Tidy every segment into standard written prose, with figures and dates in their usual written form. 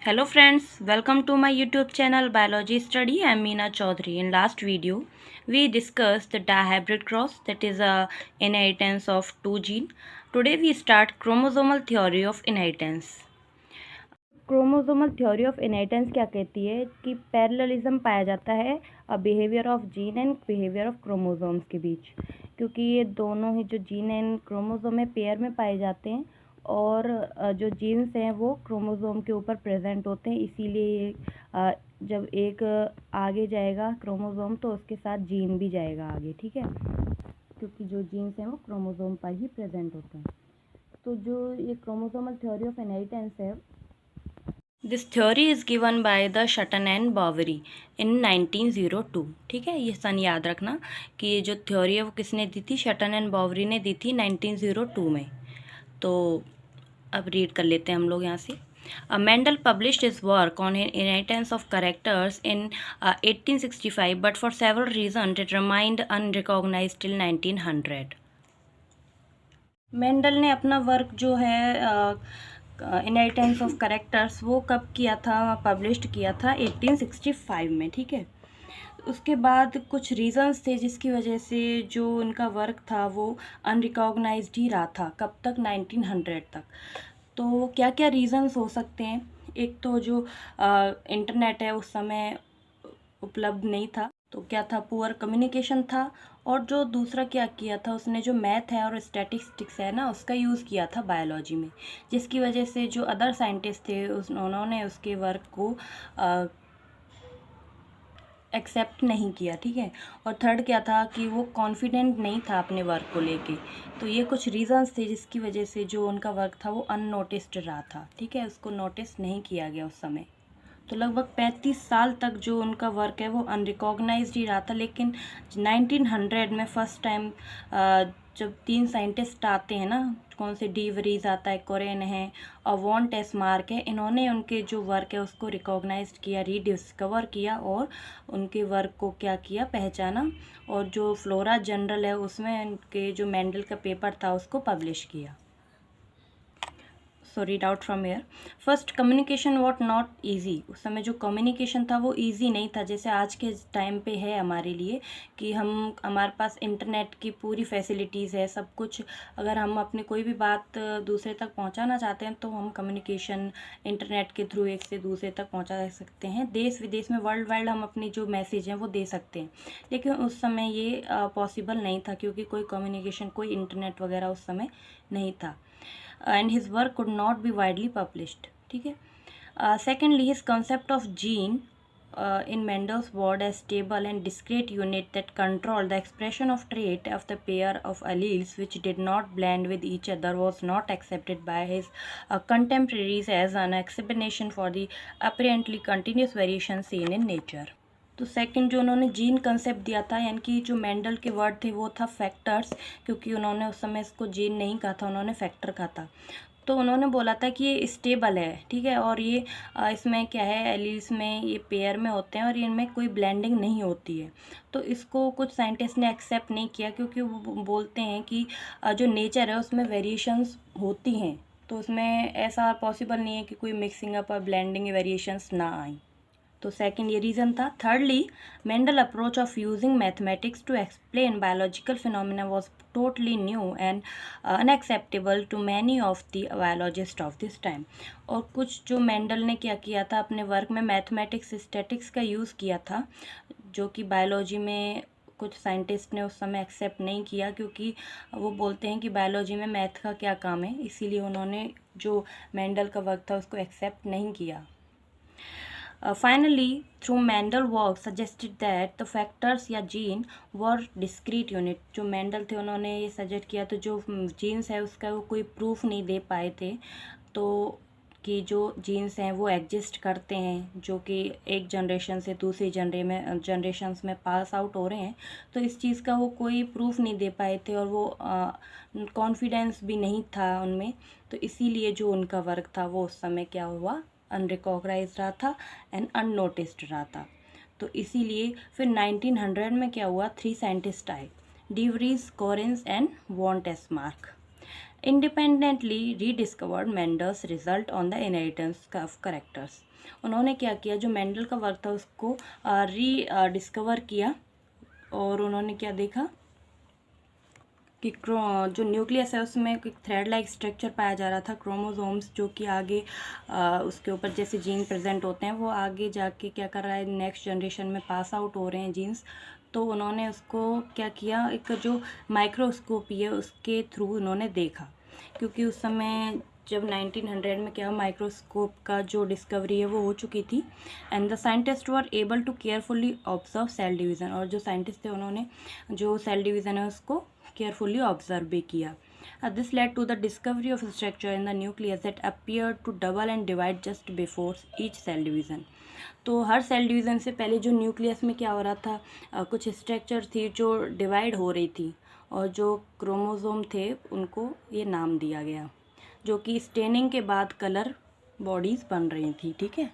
Hello friends, welcome to my YouTube channel Biology Study. I am Meena Chaudhary. In last video, we discussed the dihybrid cross, that is a inheritance of two gene. Today we start chromosomal theory of inheritance. Chromosomal theory of inheritance क्या कहती है कि parallelism पाया जाता है behaviour of gene and behaviour of chromosomes के बीच, क्योंकि ये दोनों ही जो जीन एंड क्रोमोसोम है पेयर में पाए जाते हैं और जो जीन्स हैं वो क्रोमोसोम के ऊपर प्रेजेंट होते हैं। इसीलिए जब एक आगे जाएगा क्रोमोसोम तो उसके साथ जीन भी जाएगा आगे, ठीक है, क्योंकि जो जीन्स हैं वो क्रोमोसोम पर ही प्रेजेंट होते हैं। तो जो ये क्रोमोसोमल थ्योरी ऑफ इनहेरिटेंस है, this theory is given by the Sutton and Boveri in 1902। ठीक है, ये सन याद रखना कि ये जो थ्योरी है वो किसने दी थी, शटन एंड बॉवरी ने दी थी 1902 में। तो अब रीड कर लेते हैं हम लोग यहाँ से। Mendel published his work on inheritance of characters in 1865, but for several reasons it remained unrecognized till 1900। Mendel ने अपना वर्क जो है इनहेरिटेंस ऑफ कैरेक्टर्स वो कब किया था, पब्लिश्ड किया था 1865 में, ठीक है। उसके बाद कुछ रीज़न्स थे जिसकी वजह से जो उनका वर्क था वो अनरिकॉग्नाइज्ड ही रहा था। कब तक? 1900 तक। तो क्या क्या रीज़न्स हो सकते हैं? एक तो जो इंटरनेट है उस समय उपलब्ध नहीं था, तो क्या था, पुअर कम्युनिकेशन था। और जो दूसरा क्या किया था उसने, जो मैथ है और स्टैटिस्टिक्स है ना, उसका यूज़ किया था बायोलॉजी में, जिसकी वजह से जो अदर साइंटिस्ट थे उन्होंने उसके वर्क को एक्सेप्ट नहीं किया, ठीक है। और थर्ड क्या था कि वो कॉन्फिडेंट नहीं था अपने वर्क को लेके। तो ये कुछ रीज़न्स थे जिसकी वजह से जो उनका वर्क था वो अननोटिस्ड रहा था, ठीक है, उसको नोटिस नहीं किया गया उस समय। तो लगभग 35 साल तक जो उनका वर्क है वो अनरिकॉग्नाइज्ड ही रहा था। लेकिन 1900 में फर्स्ट टाइम जब तीन साइंटिस्ट आते हैं ना, कौन से डी वरीज आता है, कोरेन है और वॉन टेस्मार्क है, इन्होंने उनके जो वर्क है उसको रिकॉग्नाइज्ड किया, रीडिस्कवर किया और उनके वर्क को क्या किया, पहचाना। और जो फ्लोरा जनरल है उसमें उनके जो मेंडल का पेपर था उसको पब्लिश किया। So read out from air. First, communication what not easy. उस समय जो कम्युनिकेशन था वो ईजी नहीं था, जैसे आज के टाइम पे है हमारे लिए कि हमारे पास इंटरनेट की पूरी फैसिलिटीज़ है, सब कुछ। अगर हम अपनी कोई भी बात दूसरे तक पहुंचाना चाहते हैं तो हम कम्युनिकेशन इंटरनेट के थ्रू एक से दूसरे तक पहुंचा सकते हैं। देश विदेश में वर्ल्ड वाइड हम अपनी जो मैसेज हैं वो दे सकते हैं। लेकिन उस समय ये पॉसिबल नहीं था, क्योंकि कोई कम्युनिकेशन, कोई इंटरनेट वगैरह उस समय नहीं था। And his work could not be widely published, ठीक है। Secondly, his concept of gene in Mendel's word as stable and discrete unit that control the expression of trait of the pair of alleles which did not blend with each other was not accepted by his contemporaries as an explanation for the apparently continuous variation seen in nature। तो second जो उन्होंने gene concept दिया था, यानी कि जो Mendel के word थे वो था फैक्टर्स, क्योंकि उन्होंने उस समय इसको जीन नहीं कहा था, उन्होंने फैक्टर कहा था। तो उन्होंने बोला था कि ये स्टेबल है, ठीक है, और ये इसमें क्या है, एलील्स में ये पेयर में होते हैं और इनमें कोई ब्लेंडिंग नहीं होती है। तो इसको कुछ साइंटिस्ट ने एक्सेप्ट नहीं किया, क्योंकि वो बोलते हैं कि जो नेचर है उसमें वेरिएशंस होती हैं, तो उसमें ऐसा पॉसिबल नहीं है कि कोई मिक्सिंग अप और ब्लेंडिंग वेरिएशंस ना आए। तो सेकंड ये रीज़न था। Thirdly, Mendel approach of using mathematics to explain biological phenomena was totally new and unacceptable to many of the biologist of this time. और कुछ जो मेंडल ने क्या किया था, अपने वर्क में मैथमेटिक्स, स्टैटिक्स का यूज़ किया था, जो कि बायोलॉजी में कुछ साइंटिस्ट ने उस समय एक्सेप्ट नहीं किया, क्योंकि वो बोलते हैं कि बायोलॉजी में मैथ का क्या काम है, इसीलिए उन्होंने जो मेंडल का वर्क था उसको एक्सेप्ट नहीं किया। Finally, through Mendel work suggested that the factors या जीन were discrete unit। जो मेंडल थे उन्होंने ये सजेस्ट किया, तो जो जीन्स है उसका वो कोई प्रूफ नहीं दे पाए थे, तो कि जो जीन्स हैं वो एग्जिस्ट करते हैं, जो कि एक जनरेशन से दूसरी जनरेशन्स में पास आउट हो रहे हैं। तो इस चीज़ का वो कोई प्रूफ नहीं दे पाए थे और वो कॉन्फिडेंस भी नहीं था उनमें। तो इसीलिए जो उनका वर्क था वो उस समय क्या हुआ, अनरिकॉग्नाइज रहा था एंड अननोटिस्ड रहा था। तो इसीलिए फिर 1900 में क्या हुआ, 3 साइंटिस्ट आए, de Vries, Correns and von Tschermak. Independently rediscovered Mendel's result on the inheritance of characters. उन्होंने क्या किया, जो मेंडल का वर्क था उसको डिस्कवर किया और उन्होंने क्या देखा कि जो न्यूक्लियस है उसमें एक थ्रेड लाइक स्ट्रक्चर पाया जा रहा था, क्रोमोसोम्स जो कि आगे उसके ऊपर जैसे जीन प्रेजेंट होते हैं वो आगे जाके क्या कर रहा है, नेक्स्ट जनरेशन में पास आउट हो रहे हैं जीन्स। तो उन्होंने उसको क्या किया, एक जो माइक्रोस्कोपी है उसके थ्रू उन्होंने देखा, क्योंकि उस समय जब 1900 में क्या माइक्रोस्कोप का जो डिस्कवरी है वो हो चुकी थी। And the scientist were able to carefully observe cell division, और जो साइंटिस्ट थे उन्होंने जो सेल डिवीज़न है उसको केयरफुली ऑब्जर्व भी किया। This led to the discovery of structure in the nucleus that appear to double and divide just before each cell division. तो हर सेल डिवीज़न से पहले जो न्यूक्लियस में क्या हो रहा था, कुछ स्ट्रक्चर थी जो डिवाइड हो रही थी, और जो क्रोमोसोम थे उनको ये नाम दिया गया, जो कि स्टेनिंग के बाद कलर बॉडीज़ बन रही थी। ठीक है।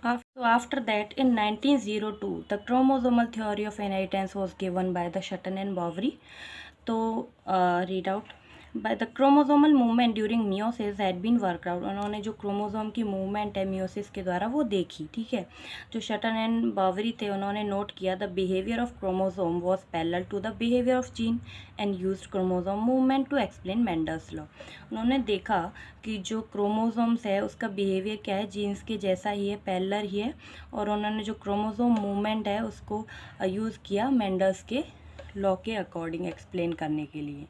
After that, in 1902, the chromosomal theory of inheritance was given by the Sutton and Boveri. तो read out by the chromosomal movement during meiosis had been worked out। उन्होंने जो क्रोमोसोम की मूवमेंट है मियोसिस के द्वारा वो देखी। ठीक है। जो शटन एंड बावरी थे उन्होंने नोट किया the behaviour of chromosome was parallel to the behaviour of gene and used chromosome movement to explain Mendel's law. उन्होंने देखा कि जो क्रोमोसोम्स है उसका बिहेवियर क्या है, जीन्स के जैसा ही है, पैरेलल ही है, और उन्होंने जो क्रोमोसोम मूवमेंट है उसको यूज़ किया मेंडल्स के लॉ के अकॉर्डिंग एक्सप्लेन करने के लिए,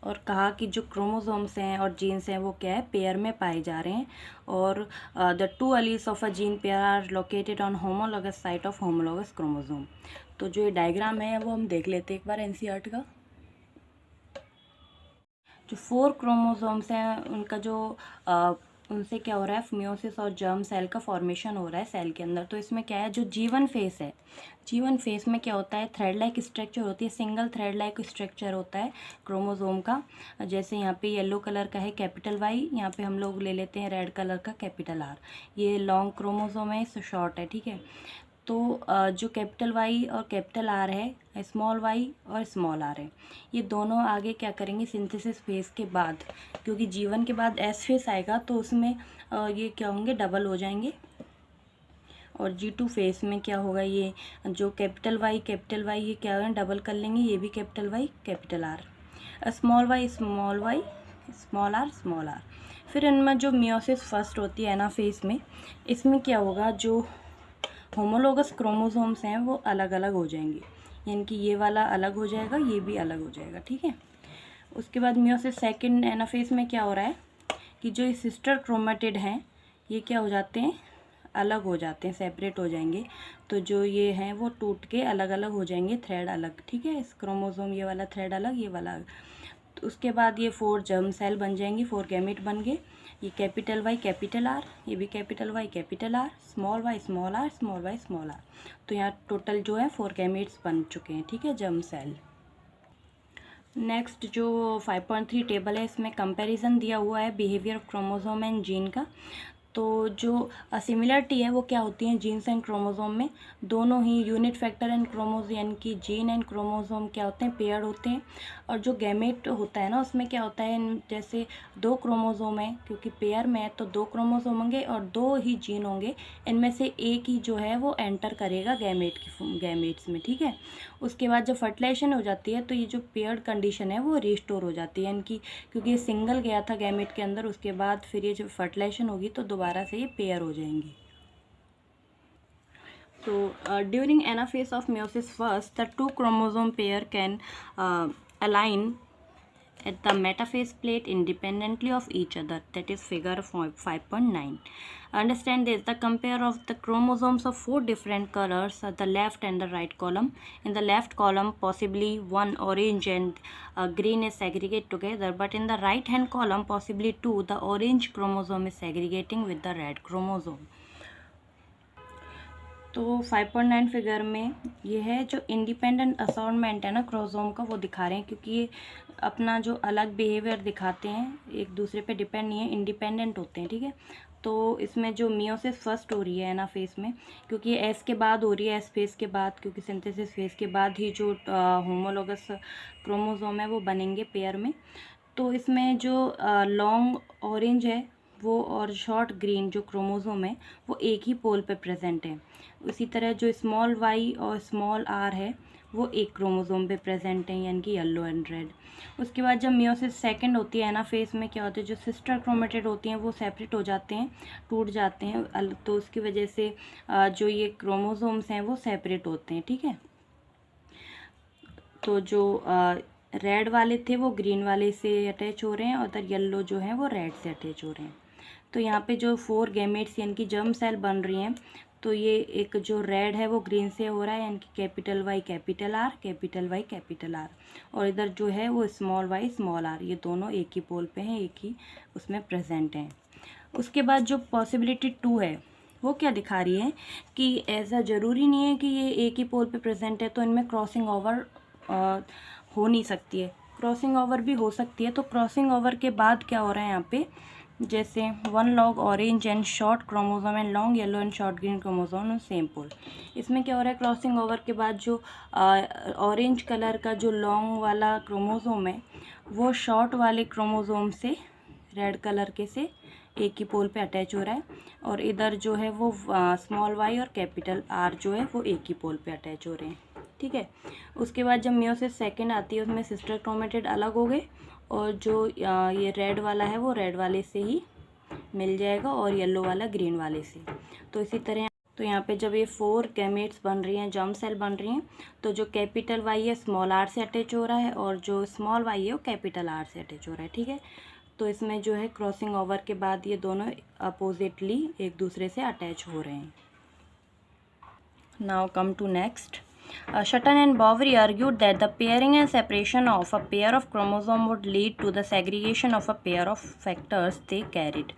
और कहा कि जो क्रोमोसोम्स हैं और जीन्स हैं वो क्या है, पेयर में पाए जा रहे हैं, और the two alleles of a gene pair are located on homologous site of homologous chromosome. तो जो ये डायग्राम है वो हम देख लेते हैं एक बार एनसीईआरटी का। जो 4 क्रोमोसोम्स हैं उनका जो उनसे क्या हो रहा है, मियोसिस और जर्म सेल का फॉर्मेशन हो रहा है सेल के अंदर। तो इसमें क्या है, जो जीवन फेस है, जीवन फेस में क्या होता है, थ्रेड लाइक स्ट्रक्चर होती है, सिंगल थ्रेड लाइक स्ट्रक्चर होता है क्रोमोसोम का। जैसे यहाँ पे येलो कलर का है कैपिटल वाई, यहाँ पे हम लोग ले लेते हैं रेड कलर का कैपिटल आर। ये लॉन्ग क्रोमोसोम है, शॉर्ट है। ठीक है। तो जो कैपिटल वाई और कैपिटल आर है, स्मॉल वाई और स्मॉल आर है, ये दोनों आगे क्या करेंगे, सिंथेसिस फेज के बाद, क्योंकि जीवन के बाद एस फेज आएगा तो उसमें ये क्या होंगे, डबल हो जाएंगे। और G2 फेस में क्या होगा, ये जो कैपिटल वाई ये क्या होगा, डबल कर लेंगे, ये भी capital Y capital R, small Y small R. फिर इनमें जो मियोसिस फर्स्ट होती है ना फेस में, इसमें क्या होगा, जो होमोलोगस क्रोमोसोम्स हैं वो अलग अलग हो जाएंगे, यानी कि ये वाला अलग हो जाएगा, ये भी अलग हो जाएगा। ठीक है। उसके बाद मियोसिस सेकंड एनाफेज में क्या हो रहा है कि जो सिस्टर क्रोमेटिड हैं ये क्या हो जाते हैं, अलग हो जाते हैं, सेपरेट हो जाएंगे। तो जो ये हैं वो टूट के अलग अलग हो जाएंगे, थ्रेड अलग। ठीक है। इस क्रोमोसोम ये वाला थ्रेड अलग, ये वाला अलग। तो उसके बाद ये 4 जर्म सेल बन जाएंगी, 4 गैमेट बन गए। ये कैपिटल वाई कैपिटल आर, ये भी capital Y capital R, small Y small R, small Y small R. तो यहाँ टोटल जो है 4 गैमेट्स बन चुके हैं। ठीक है, जर्म सेल। नेक्स्ट जो 5.3 टेबल है इसमें कंपैरिजन दिया हुआ है behaviour of chromosome and gene का। तो जो सिमिलरिटी है वो क्या होती है जीन्स एंड क्रोमोसोम में, दोनों ही यूनिट फैक्टर एंड क्रोमोसोम, यानी कि जीन एंड क्रोमोसोम क्या होते हैं, पेयर्ड होते हैं। और जो गैमेट होता है ना उसमें क्या होता है, जैसे 2 क्रोमोसोम है, क्योंकि पेयर में है तो 2 क्रोमोसोम होंगे और 2 ही जीन होंगे, इनमें से एक ही जो है वो एंटर करेगा गैमेट्स में। ठीक है। उसके बाद जब फर्टिलाइजेशन हो जाती है तो ये जो पेयर्ड कंडीशन है वो रिस्टोर हो जाती है, यानी कि क्योंकि ये सिंगल गया था गैमेट के अंदर, उसके बाद फिर ये जब फर्टिलाइजेशन होगी तो दोबारा से ये पेयर हो जाएंगी। तो during anaphase of meiosis first, the 2 chromosome pair can align at the metaphase plate independently of each other. That is figure 5.9. Understand this: the compare of the chromosomes of 4 different colors, the left and the right column. In the left column, possibly one orange and green is segregated together, but in the right hand column, possibly 2, the orange chromosome is segregating with the red chromosome. तो 5.9 figure में ये है जो independent assignment है ना chromosome का, वो दिखा रहे हैं, क्योंकि ये अपना जो अलग बिहेवियर दिखाते हैं, एक दूसरे पे डिपेंड नहीं है, इंडिपेंडेंट होते हैं। ठीक है। तो इसमें जो मियोसिस फर्स्ट हो रही है ना फेस में, क्योंकि एस के बाद हो रही है, एस फेस के बाद, क्योंकि सिंथेसिस फेस के बाद ही जो होमोलोगस क्रोमोसोम है वो बनेंगे पेयर में। तो इसमें जो लॉन्ग ऑरेंज है वो और शॉर्ट ग्रीन जो क्रोमोसोम है वो एक ही पोल पे प्रेजेंट है। उसी तरह जो स्मॉल वाई और स्मॉल आर है वो एक क्रोमोसोम पे प्रेजेंट है, यानी कि येलो एंड रेड। उसके बाद जब मियोसिस सेकंड होती है ना फेस में, क्या होता है, जो सिस्टर क्रोमेटिड होती हैं वो सेपरेट हो जाते हैं, टूट जाते हैं, तो उसकी वजह से जो ये क्रोमोसोम्स हैं वो सेपरेट होते हैं, ठीक है। तो जो रेड वाले थे वो ग्रीन वाले से अटैच हो रहे हैं और उधर येलो जो है वो रेड से अटैच हो रहे हैं। तो यहाँ पे जो 4 गैमेट्स यानी कि जर्म सेल बन रही हैं, तो ये एक जो रेड है वो ग्रीन से हो रहा है, यानी कि capital Y capital R, capital Y capital R, और इधर जो है वो स्मॉल वाई स्मॉल आर, ये दोनों एक ही पोल पे हैं, एक ही उसमें प्रेजेंट हैं। उसके बाद जो पॉसिबिलिटी 2 है वो क्या दिखा रही है कि ऐसा ज़रूरी नहीं है कि ये एक ही पोल पे प्रेजेंट है तो इनमें क्रॉसिंग ओवर हो नहीं सकती है, क्रॉसिंग ओवर भी हो सकती है। तो क्रॉसिंग ओवर के बाद क्या हो रहा है यहाँ पे, जैसे 1 long orange and short chromosome and long yellow and short green chromosome on same pole. इसमें क्या हो रहा है, क्रॉसिंग ओवर के बाद जो ऑरेंज कलर का जो लॉन्ग वाला क्रोमोसोम है वो शॉर्ट वाले क्रोमोसोम से रेड कलर के से एक ही पोल पे अटैच हो रहा है, और इधर जो है वो स्मॉल वाई और कैपिटल आर जो है वो एक ही पोल पे अटैच हो रहे हैं, ठीक है। उसके बाद जब मियोसिस सेकंड आती है उसमें सिस्टर क्रोमेटिड अलग हो गए, और जो ये रेड वाला है वो रेड वाले से ही मिल जाएगा और येलो वाला ग्रीन वाले से। तो इसी तरह तो यहाँ पे जब ये 4 गैमेट्स बन रही हैं, जर्म सेल बन रही हैं, तो जो कैपिटल वाई है स्मॉल आर से अटैच हो रहा है और जो स्मॉल वाई है वो कैपिटल आर से अटैच हो रहा है, ठीक है। तो इसमें जो है क्रॉसिंग ओवर के बाद ये दोनों अपोजिटली एक दूसरे से अटैच हो रहे हैं। Now come to next. Sutton and Boveri argued that the pairing and separation of a pair of chromosomes would lead to the segregation of a pair of factors they carried.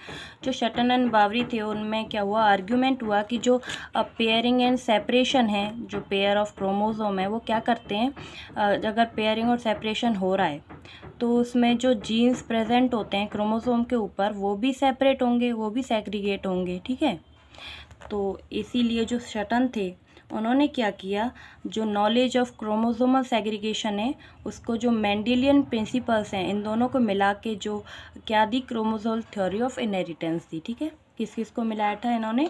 जो शटन and बावरी थे उनमें क्या हुआ, argument हुआ कि जो pairing and separation है, जो पेयर ऑफ क्रोमोसोम है वो क्या करते हैं, अगर पेयरिंग और सेपरेशन हो रहा है तो उसमें जो जीन्स प्रेजेंट होते हैं क्रोमोसोम के ऊपर वो भी सेपरेट होंगे, वो भी सेग्रीगेट होंगे, ठीक है। तो इसीलिए जो शटन थे उन्होंने क्या किया, जो नॉलेज ऑफ क्रोमोसोमल सेग्रीगेशन है उसको, जो मेंडेलियन प्रिंसिपल्स हैं, इन दोनों को मिला के जो क्या दी, क्रोमोसोमल थ्योरी ऑफ इनहेरिटेंस दी, ठीक है। किस किस को मिलाया था इन्होंने,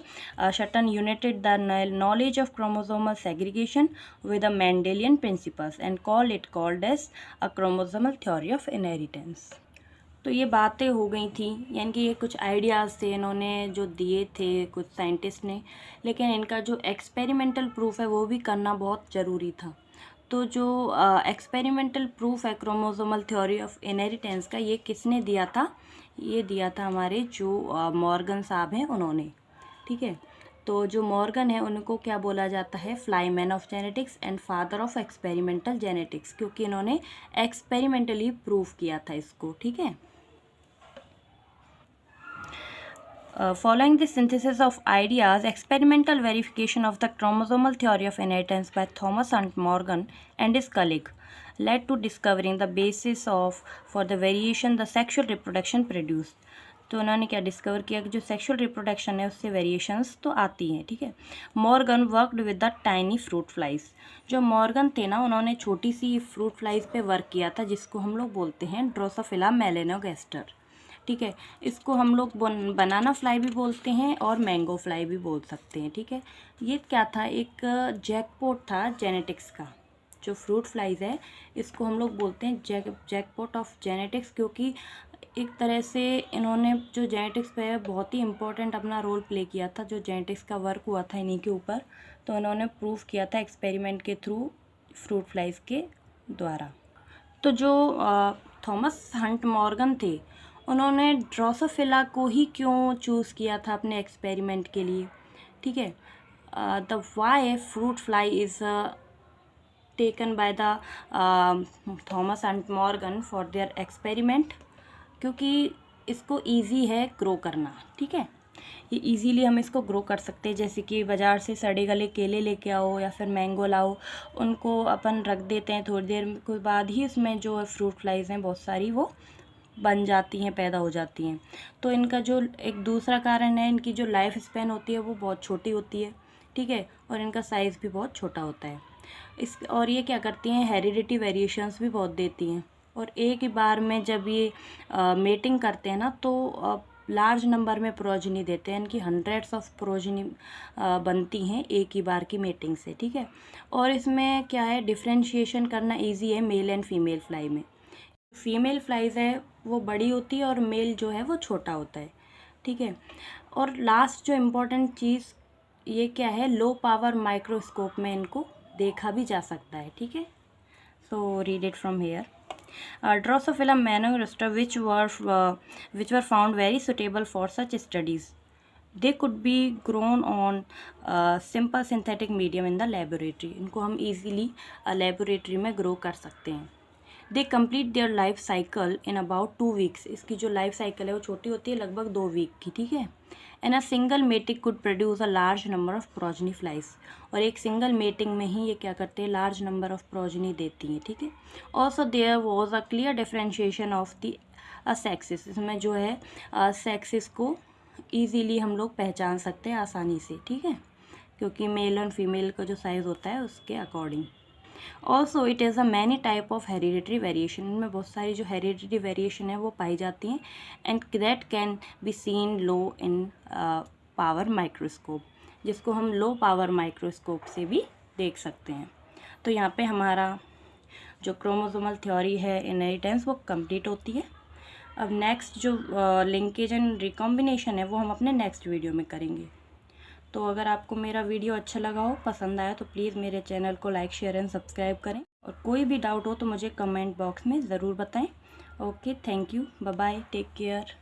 Sutton united the knowledge of chromosomal segregation with the Mendelian principles and called as a chromosomal theory of inheritance. तो ये बातें हो गई थी, यानी कि ये कुछ आइडियाज़ थे इन्होंने जो दिए थे कुछ साइंटिस्ट ने, लेकिन इनका जो एक्सपेरिमेंटल प्रूफ है वो भी करना बहुत ज़रूरी था। तो जो एक्सपेरिमेंटल प्रूफ है क्रोमोसोमल थ्योरी ऑफ इनहेरिटेंस का, ये किसने दिया था, ये दिया था हमारे जो मॉर्गन साहब हैं उन्होंने, ठीक है। तो जो मॉर्गन है उनको क्या बोला जाता है, flyman of genetics and father of experimental genetics, क्योंकि इन्होंने एक्सपेरिमेंटली प्रूव किया था इसको, ठीक है। Following the synthesis of ideas, experimental verification of the chromosomal theory of inheritance by Thomas Hunt Morgan and his colleague led to discovering the basis of for the variation the sexual reproduction produced. तो उन्होंने क्या discover किया कि जो sexual reproduction है उससे variations तो आती हैं, ठीक है। Morgan worked with the tiny fruit flies. जो मॉर्गन थे ना उन्होंने छोटी सी फ्रूट फ्लाइज पे वर्क किया था जिसको हम लोग बोलते हैं ड्रोसोफिला मेलेनोगेस्टर, ठीक है। इसको हम लोग बनाना फ्लाई भी बोलते हैं और मैंगो फ्लाई भी बोल सकते हैं, ठीक है। ये क्या था, एक जैकपॉट था जेनेटिक्स का। जो फ्रूट फ्लाइज है इसको हम लोग बोलते हैं जैकपॉट ऑफ जेनेटिक्स, क्योंकि एक तरह से इन्होंने जो जेनेटिक्स पे बहुत ही इम्पोर्टेंट अपना रोल प्ले किया था। जो जेनेटिक्स का वर्क हुआ था इन्हीं के ऊपर, तो इन्होंने प्रूव किया था एक्सपेरिमेंट के थ्रू फ्रूट फ्लाइज के द्वारा। तो जो थॉमस हंट मॉर्गन थे उन्होंने ड्रोसोफिला को ही क्यों चूज़ किया था अपने एक्सपेरिमेंट के लिए, ठीक है। The Y fruit fly is taken by the Thomas and Morgan for their experiment, क्योंकि इसको इजी है ग्रो करना, ठीक है। ये इजीली हम इसको ग्रो कर सकते हैं, जैसे कि बाज़ार से सड़े गले केले लेके आओ या फिर मैंगो लाओ, उनको अपन रख देते हैं, थोड़ी देर के बाद ही उसमें जो फ्रूट फ्लाइज हैं बहुत सारी वो बन जाती हैं, पैदा हो जाती हैं। तो इनका जो एक दूसरा कारण है, इनकी जो लाइफ स्पैन होती है वो बहुत छोटी होती है, ठीक है, और इनका साइज़ भी बहुत छोटा होता है। और ये क्या करती हैं, हेरिडिटी वेरिएशंस भी बहुत देती हैं, और एक ही बार में जब ये मेटिंग करते हैं ना तो लार्ज नंबर में प्रोजनी देते हैं, इनकी हंड्रेड्स ऑफ प्रोजनी बनती हैं एक ही बार की मेटिंग से, ठीक है। और इसमें क्या है, डिफ्रेंशिएशन करना इजी है मेल एंड फीमेल फ्लाई में। फीमेल फ्लाइज है वो बड़ी होती है और मेल जो है वो छोटा होता है, ठीक है। और लास्ट जो इम्पोर्टेंट चीज़ ये क्या है, लो पावर माइक्रोस्कोप में इनको देखा भी जा सकता है, ठीक है। So read it from here. Drosophila manogaster, which were found very suitable for such studies. They could be grown on simple synthetic medium in the laboratory. इनको हम easily laboratory में grow कर सकते हैं. They complete their life cycle in about 2 weeks. इसकी जो life cycle है वो छोटी होती है, लगभग 2 वीक की, ठीक है। And a single mating could produce a large number of progeny flies. और एक सिंगल मेटिंग में ही ये क्या करते हैं, लार्ज नंबर ऑफ प्रोजनी देती हैं, ठीक है। Also there was a clear differentiation of the sexes. इसमें जो है सेक्सेस को ईजीली हम लोग पहचान सकते हैं आसानी से, ठीक है, क्योंकि मेल और फीमेल का जो साइज़ होता है उसके according. Also it is a many type of hereditary variation. इनमें बहुत सारी जो हेरिडिटरी वेरिएशन है वो पाई जाती हैं, and that can be seen low in power microscope, जिसको हम लो पावर माइक्रोस्कोप से भी देख सकते हैं। तो यहाँ पे हमारा जो क्रोमोसोमल थ्योरी है इनहेरिटेंस वो कंप्लीट होती है। अब नेक्स्ट जो लिंकेज एंड रिकॉम्बिनेशन है वो हम अपने नेक्स्ट वीडियो में करेंगे। तो अगर आपको मेरा वीडियो अच्छा लगा हो, पसंद आया, तो प्लीज़ मेरे चैनल को लाइक, शेयर एंड सब्सक्राइब करें। और कोई भी डाउट हो तो मुझे कमेंट बॉक्स में ज़रूर बताएं। Okay, thank you, bye bye, take care.